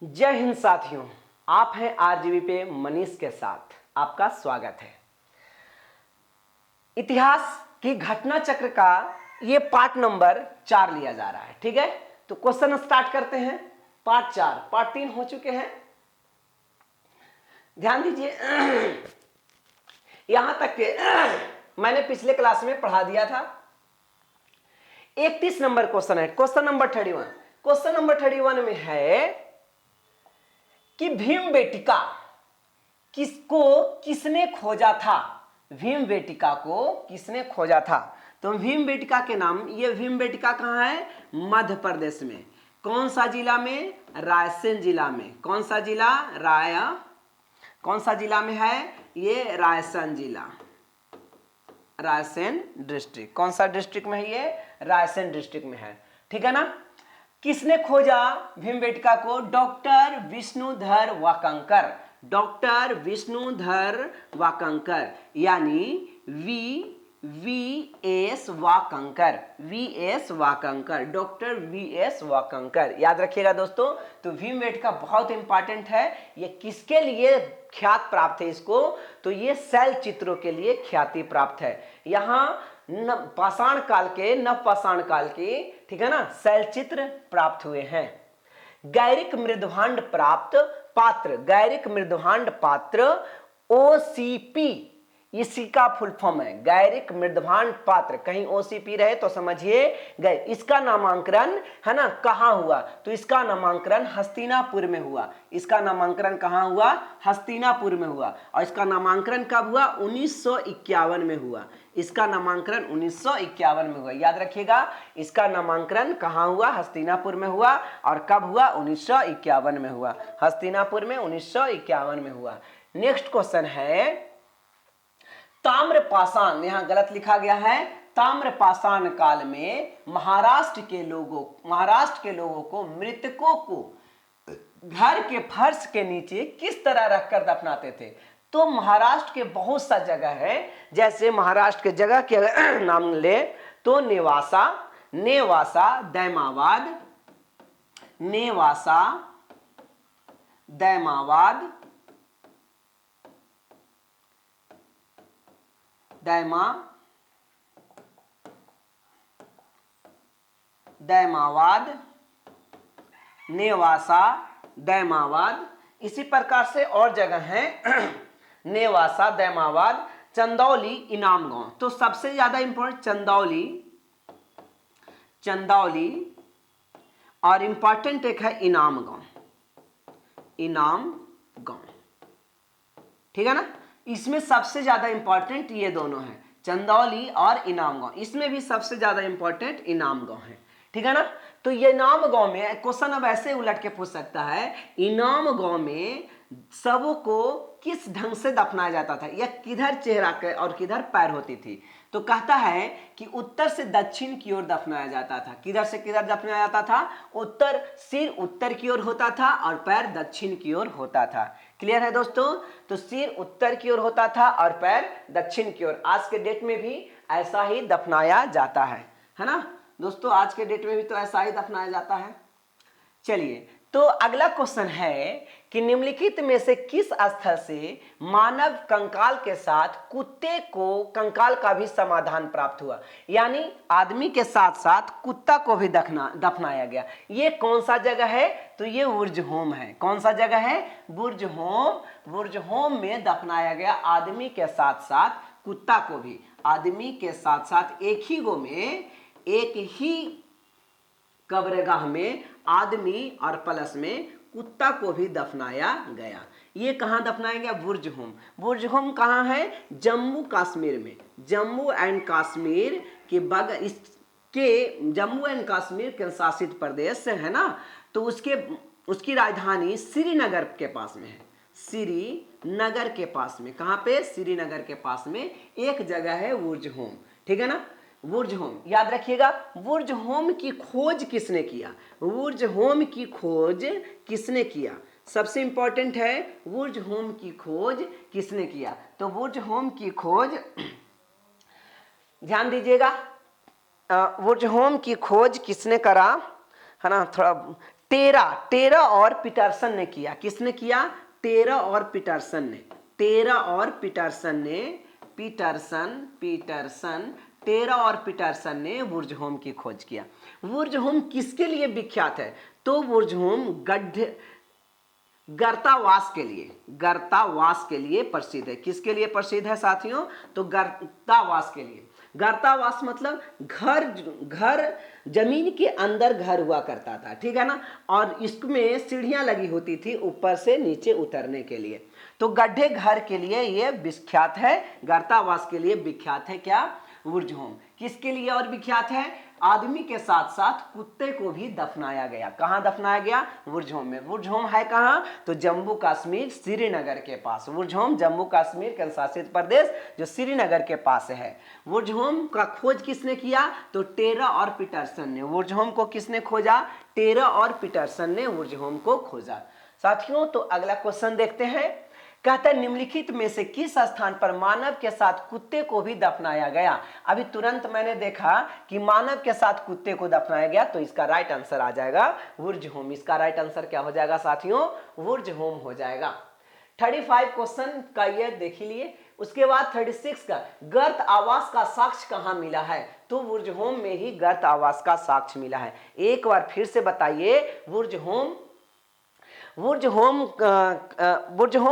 जय हिंद साथियों, आप हैं आरजीवी पे मनीष के साथ। आपका स्वागत है। इतिहास की घटना चक्र का ये पार्ट नंबर 4 लिया जा रहा है। ठीक है, तो क्वेश्चन स्टार्ट करते हैं। पार्ट 4, पार्ट 3 हो चुके हैं। ध्यान दीजिए, यहां तक के मैंने पिछले क्लास में पढ़ा दिया था। 31 नंबर क्वेश्चन है, क्वेश्चन नंबर 31। क्वेश्चन नंबर 31 में है कि भीमबेटिका किसने खोजा था। भीमबेटिका को किसने खोजा था। तो भीमबेटिका के नाम, ये भीमबेटिका कहाँ है? मध्य प्रदेश में। कौन सा जिला में? रायसेन जिला में। कौन सा जिला? कौन सा जिला में है ये? रायसेन जिला, रायसेन डिस्ट्रिक्ट। कौन सा डिस्ट्रिक्ट में है ये? रायसेन डिस्ट्रिक्ट में है। ठीक है ना। किसने खोजा भीमबेटिका को? डॉक्टर विष्णुधर वाकंकर। डॉक्टर विष्णुधर वाकंकर, यानी V S Wakankar. V S. Wakankar, doctor V S. Wakankar. याद रखिएगा दोस्तों। तो भीमबेटिका बहुत इंपॉर्टेंट है। ये किसके लिए ख्याति प्राप्त है इसको? तो ये शैल चित्रों के लिए ख्याति प्राप्त है। यहाँ पाषाण काल के, नव पाषाण काल के, ठीक है ना, शैल चित्र प्राप्त हुए हैं। गैरिक मृदभांड प्राप्त पात्र, गैरिक मृदभांड पात्र ओसीपी, इसी का फुल फॉर्म है गैरिक मृदभांड पात्र। कहीं ओसीपी रहे तो समझिए गए। इसका नामांकन है ना कहाँ हुआ? तो इसका नामांकन हस्तिनापुर में हुआ। इसका नामांकन कहाँ हुआ? हस्तिनापुर में हुआ। और इसका नामांकन कब हुआ? 1951 में हुआ। इसका नामांकन 1951 में हुआ। याद रखिएगा, इसका नामांकन कहाँ हुआ? हस्तिनापुर में हुआ। और कब हुआ? 1951 में हुआ। हस्तिनापुर में 1951 में हुआ। नेक्स्ट क्वेश्चन है ताम्रपाषाण, यहां गलत लिखा गया है। ताम्रपाषाण काल में महाराष्ट्र के लोगों को, मृतकों को घर के फर्श के नीचे किस तरह रखकर दफनाते थे। तो महाराष्ट्र के बहुत सा जगह है, जैसे महाराष्ट्र के जगह के नाम ले तो नेवासा, दैमावाद, नेवासा, दैमावाद, इसी प्रकार से और जगह हैं। नेवासा, दैमावाद, चंदौली, इनाम गांव। तो सबसे ज्यादा इंपॉर्टेंट चंदौली और इंपॉर्टेंट एक है इनाम गांव। ठीक है ना। इसमें सबसे ज्यादा इंपॉर्टेंट ये दोनों हैं, चंदौली और इनाम गांव। इसमें भी सबसे ज्यादा इंपॉर्टेंट इनाम गांव है। ठीक है ना। तो ये इनाम गांव में क्वेश्चन अब ऐसे उलट के पूछ सकता है, इनाम गांव में सबों को किस ढंग से दफनाया जाता था, या किधर चेहरा और किधर पैर होती थी। तो कहता है कि उत्तर से दक्षिण की ओर दफनाया जाता था। किधर से किधर दफनाया जाता था? उत्तर, सिर उत्तर की ओर होता था और पैर दक्षिण की ओर होता था। क्लियर है दोस्तों। तो सिर उत्तर की ओर होता था और पैर दक्षिण की ओर। आज के डेट में भी ऐसा ही दफनाया जाता है ना दोस्तों। आज के डेट में भी तो ऐसा ही दफनाया जाता है। चलिए, तो अगला क्वेश्चन है कि निम्नलिखित में से किस स्थल से मानव कंकाल के साथ कुत्ते को कंकाल का भी समाधान प्राप्त हुआ, यानी आदमी के साथ साथ कुत्ता को भी दफनाया गया। ये कौन सा जगह है? तो ये बुर्ज होम है। कौन सा जगह है? बुर्ज होम में दफनाया गया आदमी के साथ साथ कुत्ता को भी। आदमी के साथ साथ एक ही कब्रगाह में आदमी और प्लस में कुत्ता को भी दफनाया गया। ये कहाँ दफनाया गया? बुर्ज होम कहाँ है? जम्मू कश्मीर में। जम्मू एंड कश्मीर केंद्र शासित प्रदेश है ना। तो उसकी राजधानी श्रीनगर के पास में है। श्रीनगर के पास में, कहाँ पे? श्रीनगर के पास में एक जगह है बुर्ज होम। ठीक है ना। बुर्ज होम याद रखिएगा। बुर्ज होम की खोज किसने किया? बुर्ज होम की खोज किसने किया? सबसे इंपॉर्टेंट है, बुर्ज होम की खोज किसने किया। तो बुर्ज होम की खोज ध्यान दीजिएगा, बुर्ज होम की खोज किसने करा है ना। थोड़ा टेरा और पीटरसन ने किया। किसने किया? टेरा और पीटरसन ने। टेरा और पीटरसन ने वुर्जहोम की खोज किया। वुर्जहोम किसके लिए विख्यात है? तो वुर्जहोम गर्तावास के लिए प्रसिद्ध है। किसके लिए प्रसिद्ध है साथियों? तो गर्तावास के लिए। गर्तावास मतलब घर जमीन के अंदर घर हुआ करता था, ठीक है ना, और इसमें सीढ़ियां लगी होती थी ऊपर से नीचे उतरने के लिए। तो गड्ढे घर के लिए ये विख्यात है, गर्तावास के लिए विख्यात है क्या? वुर्जहोम। किसके लिए और विख्यात है? आदमी के साथ साथ कुत्ते को भी दफनाया गया। कहां दफनाया गया? वुर्जहोम में। वुर्जहोम है कहां? तो जम्मू कश्मीर श्रीनगर के पास। वुर्जहोम जम्मू कश्मीर केंद्र शासित प्रदेश जो श्रीनगर के पास है। वुर्जहोम का खोज किसने किया? तो टेरा और पीटरसन ने। वुर्जहोम को किसने खोजा? टेरा और पीटरसन ने वुर्जहोम को खोजा। साथियों, तो अगला क्वेश्चन देखते हैं। कहता है निम्नलिखित में से किस स्थान पर मानव के साथ कुत्ते को भी दफनाया गया? अभी तुरंत मैंने देखा कि मानव के साथ कुत्ते को दफनाया गया, तो इसका राइट आंसर आ जाएगा वुर्जहोम। इसका राइट आंसर क्या हो जाएगा साथियों? वुर्जहोम हो जाएगा। 35 क्वेश्चन का ये देख लिए। उसके बाद 36 का गर्त आवास का साक्ष्य कहां मिला है? तो वुर्जहोम में ही गर्त आवास का साक्ष्य मिला है। एक बार फिर से बताइए, वुर्जहोम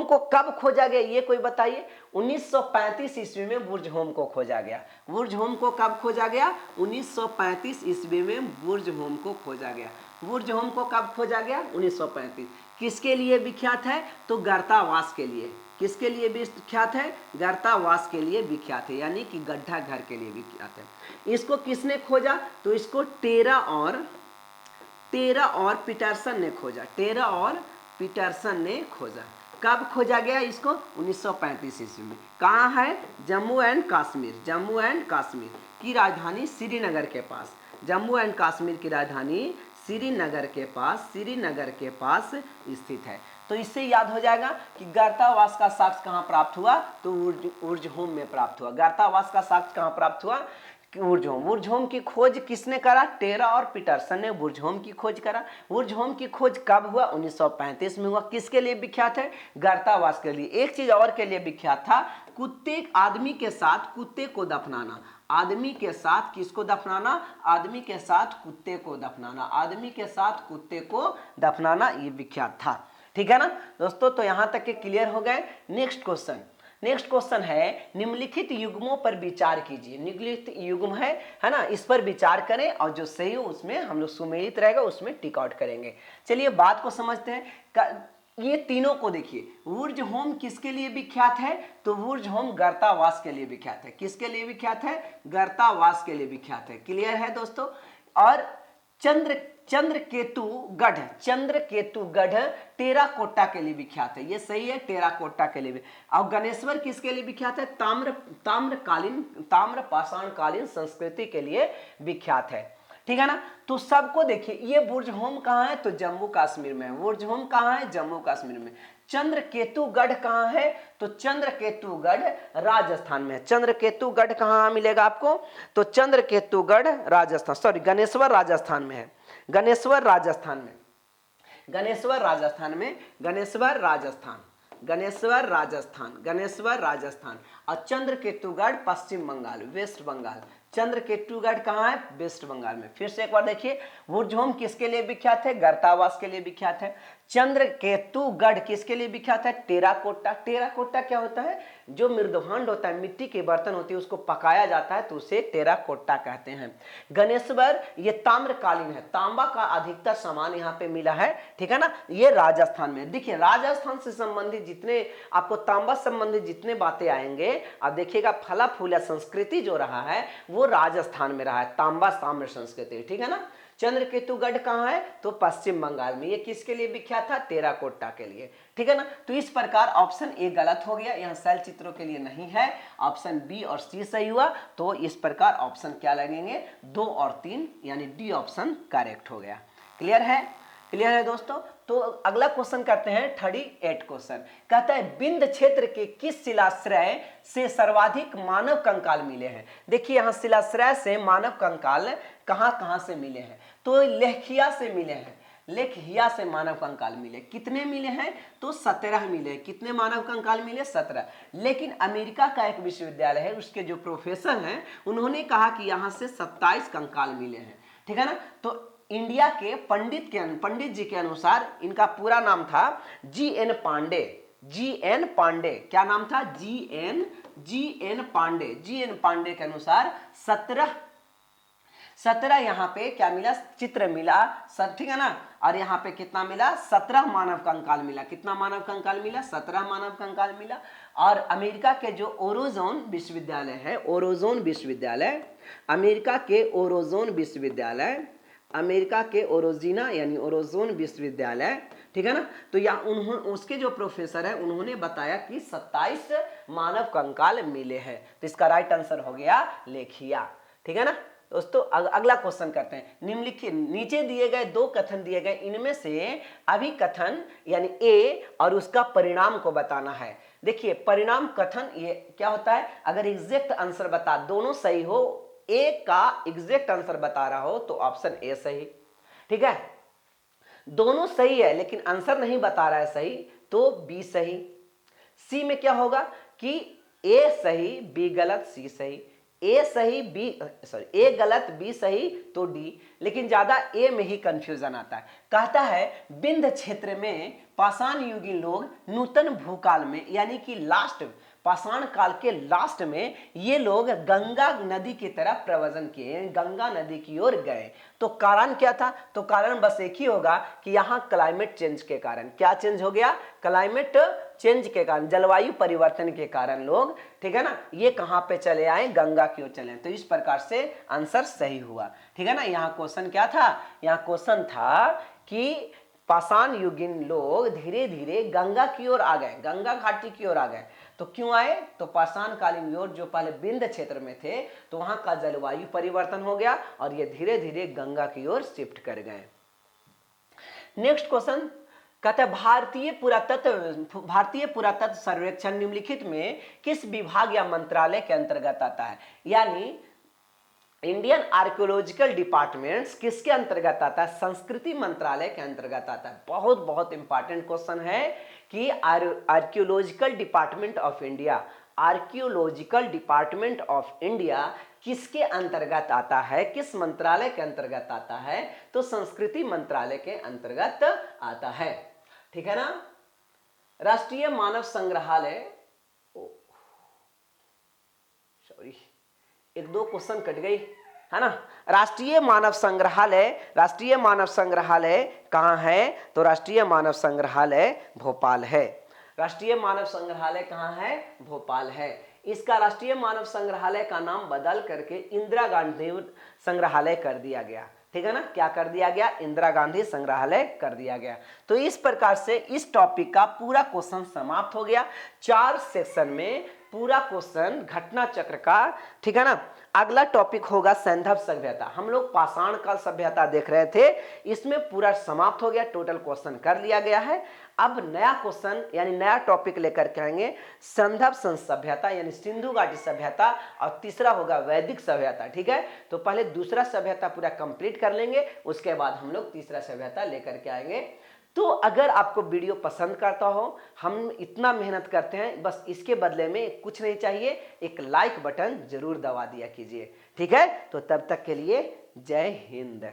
को कब खोजा गया, ये कोई बताइए? 1935 ईस्वी में वुर्जहोम को खोजा गया। वुर्जहोम को कब खोजा गया? 1935 ईस्वी में वुर्जहोम को खोजा गया। वुर्जहोम को कब खोजा गया? 1935। किसके लिए विख्यात है? तो गर्तावास के लिए। किसके लिए विख्यात है? गर्तावास के लिए विख्यात है, यानी कि गड्ढा घर के लिए विख्यात है। इसको किसने खोजा? तो इसको टेरा और पीटरसन ने खोजा। टेरा और पीटरसन ने खोजा। कब खोजा गया इसको? 1935 ईस्वी में। कहाँ है? जम्मू एंड कश्मीर की राजधानी श्रीनगर के पास। जम्मू एंड कश्मीर की राजधानी श्रीनगर के पास स्थित है। तो इससे याद हो जाएगा कि गर्तावास का साक्ष्य कहाँ प्राप्त हुआ? तो वुर्जहोम में प्राप्त हुआ। गर्तावास का साक्ष्य कहाँ प्राप्त हुआ? वुर्जहोम की खोज किसने करा? टेरा और पीटरसन ने वुर्जहोम की खोज करा। वुर्जहोम की खोज कब हुआ? 1935 में हुआ। किसके लिए विख्यात है? गर्तावास के लिए। एक चीज और के लिए विख्यात था, आदमी के साथ कुत्ते को दफनाना। आदमी के साथ किसको दफनाना? आदमी के साथ कुत्ते को दफनाना, ये विख्यात था। ठीक है ना दोस्तों? तो यहां तक के क्लियर हो गए। नेक्स्ट क्वेश्चन है निम्नलिखित युग्मों पर विचार कीजिए। निम्नलिखित युग्म है ना, इस पर विचार करें और जो सही हो उसमें हम लोग सुमेलित रहेगा उसमें टिक आउट करेंगे। चलिए बात को समझते हैं। ये तीनों को देखिए। वुर्जहोम किसके लिए विख्यात है? तो वुर्जहोम गर्तावास के लिए विख्यात है। किसके लिए विख्यात है? गर्तावास के लिए विख्यात है। क्लियर है दोस्तों? और चंद्रकेतुगढ़ टेराकोटा के लिए विख्यात है। ये सही है, टेराकोटा के लिए भी। और गणेश्वर किसके लिए विख्यात है? ताम्र पाषाणकालीन संस्कृति के लिए विख्यात है। ठीक है ना? तो सबको देखिए, ये वुर्जहोम कहाँ है? तो जम्मू कश्मीर में। वुर्जहोम कहाँ है? जम्मू कश्मीर में। चंद्रकेतुगढ़ कहाँ है? तो चंद्रकेतुगढ़ राजस्थान में है। चंद्रकेतुगढ़ कहाँ मिलेगा आपको? तो चंद्रकेतुगढ़ राजस्थान, गणेश्वर राजस्थान में है। गणेश्वर राजस्थान। और चंद्रकेतुगढ़ पश्चिम बंगाल, वेस्ट बंगाल। चंद्रकेतुगढ़ कहाँ है? वेस्ट बंगाल में। फिर से एक बार देखिए, वुर्जहोम किसके लिए विख्यात है? गर्तावास के लिए विख्यात है। चंद्रकेतुगढ़ किसके लिए विख्यात है? टेराकोटा। टेराकोटा क्या होता है? जो मृदभांड होता है, मिट्टी के बर्तन होती है, उसको पकाया जाता है तो उसे टेराकोटा कहते हैं। गणेश्वर ये ताम्रकालीन है, तांबा का अधिकतर सामान यहाँ पे मिला है। ठीक है ना? ये राजस्थान में। देखिए राजस्थान से संबंधित जितने आपको तांबा संबंधित जितने बातें आएंगे, आप देखिएगा फला फूला संस्कृति जो रहा है वो राजस्थान में रहा है, तांबा ताम्र संस्कृति। ठीक है ना? चंद्रकेतुगढ़ कहाँ है? तो पश्चिम बंगाल में। ये किसके लिए विख्यात था? टेराकोटा के लिए। ठीक है ना? तो इस प्रकार ऑप्शन ए गलत हो गया, यहाँ शैल चित्रों के लिए नहीं है। ऑप्शन बी और सी सही हुआ। तो इस प्रकार ऑप्शन क्या लगेंगे? 2 और 3, यानी डी ऑप्शन करेक्ट हो गया। क्लियर है दोस्तों? तो अगला क्वेश्चन करते हैं 38 क्वेश्चन। कहता है बिंद क्षेत्र के किस शिलाश्रय से सर्वाधिक मानव कंकाल मिले हैं? देखिए यहाँ शिलाश्रय से मानव कंकाल कहां से मिले हैं? तो लेखिया से मिले हैं। लेखिया से मानव कंकाल मिले। कितने मिले हैं? तो 17 मिले। कितने मानव कंकाल मिले? 17। लेकिन अमेरिका का एक विश्वविद्यालय है, उसके जो प्रोफेसर हैं उन्होंने कहा कि यहाँ से 27 कंकाल मिले हैं। ठीक है ना। तो इंडिया के पंडित जी के अनुसार, इनका पूरा नाम था जी.एन. पांडे। जी.एन. पांडे, क्या नाम था? जी.एन. पांडे। जी.एन. पांडे के अनुसार 17 यहाँ पे क्या मिला? चित्र मिला सर, ठीक है ना। और यहाँ पे कितना मिला? 17 मानव कंकाल मिला। कितना मानव कंकाल मिला? 17 मानव कंकाल मिला। और अमेरिका के जो ओरोजोन विश्वविद्यालय है, ओरोजोन विश्वविद्यालय, अमेरिका के ओरोजोन विश्वविद्यालय, अमेरिका के ओरोजिना यानी ओरोजोन विश्वविद्यालय, ठीक है ना। तो यहाँ उसके जो प्रोफेसर है उन्होंने बताया कि 27 मानव कंकाल मिले हैं। तो इसका राइट आंसर हो गया लेखिया। ठीक है ना दोस्तों। अगला क्वेश्चन करते हैं। निम्नलिखित, नीचे दिए गए 2 कथन दिए गए, इनमें से अभिकथन यानी ए और उसका परिणाम को बताना है। देखिए परिणाम कथन ये क्या होता है? अगर एग्जैक्ट आंसर बता, दोनों सही हो, ए का एग्जैक्ट आंसर बता रहा हो तो ऑप्शन ए सही। ठीक है, दोनों सही है लेकिन आंसर नहीं बता रहा है सही तो बी सही। सी में क्या होगा कि ए सही बी गलत सी सही, ए सही ए गलत बी सही तो डी। लेकिन ज्यादा ए में ही कंफ्यूजन आता है। कहता है विंध्य क्षेत्र में पाषाण युगीन लोग नूतन भूकाल में यानी कि लास्ट पाषाण काल के लास्ट में ये लोग गंगा नदी की तरफ प्रव्रजन किए, गंगा नदी की ओर गए। तो कारण क्या था? तो कारण बस एक ही होगा कि यहाँ क्लाइमेट चेंज के कारण। क्या चेंज हो गया? क्लाइमेट चेंज के कारण, जलवायु परिवर्तन के कारण लोग, ठीक है ना, ये कहाँ पे चले आए? गंगा की ओर चले। तो इस प्रकार से आंसर सही हुआ। ठीक है ना। यहाँ क्वेश्चन क्या था? यहाँ क्वेश्चन था कि पाषाण युगीन लोग धीरे धीरे गंगा की ओर आ गए, गंगा घाटी की ओर आ गए। तो क्यों आए? तो पाषाण कालीन युग जो पहले विंध्य क्षेत्र में थे तो वहां का जलवायु परिवर्तन हो गया और ये धीरे धीरे गंगा की ओर शिफ्ट कर गए। नेक्स्ट क्वेश्चन कहता है भारतीय पुरातत्व सर्वेक्षण निम्नलिखित में किस विभाग या मंत्रालय के अंतर्गत आता है? यानी इंडियन आर्कियोलॉजिकल डिपार्टमेंट्स किसके अंतर्गत आता है? संस्कृति मंत्रालय के अंतर्गत आता है। बहुत बहुत इंपॉर्टेंट क्वेश्चन है कि archaeological department of India, archaeological department of India किसके अंतर्गत आता है? किस मंत्रालय के अंतर्गत आता है? तो संस्कृति मंत्रालय के अंतर्गत आता है। ठीक है ना। राष्ट्रीय मानव संग्रहालय, सॉरी एक दो क्वेश्चन कट गई है ना। राष्ट्रीय मानव संग्रहालय कहाँ है? तो राष्ट्रीय मानव संग्रहालय भोपाल है। राष्ट्रीय मानव संग्रहालय कहाँ है? भोपाल है। इसका राष्ट्रीय मानव संग्रहालय का नाम बदल करके इंदिरा गांधी संग्रहालय कर दिया गया। ठीक है ना। क्या कर दिया गया? इंदिरा गांधी संग्रहालय कर दिया गया। तो इस प्रकार से इस टॉपिक का पूरा क्वेश्चन समाप्त हो गया। 4 सेक्शन में पूरा क्वेश्चन घटना चक्र का। ठीक है ना। अगला टॉपिक होगा सैंधव सभ्यता। हम लोग पाषाण काल सभ्यता देख रहे थे, इसमें पूरा समाप्त हो गया, टोटल क्वेश्चन कर लिया गया है। अब नया क्वेश्चन यानी नया टॉपिक लेकर के आएंगे सैंधव सभ्यता यानी सिंधु घाटी सभ्यता, और तीसरा होगा वैदिक सभ्यता। ठीक है। तो पहले दूसरा सभ्यता पूरा कंप्लीट कर लेंगे, उसके बाद हम लोग तीसरा सभ्यता लेकर के आएंगे। तो अगर आपको वीडियो पसंद करता हो, हम इतना मेहनत करते हैं, बस इसके बदले में कुछ नहीं चाहिए, एक लाइक बटन जरूर दबा दिया कीजिए। ठीक है। तो तब तक के लिए जय हिंद।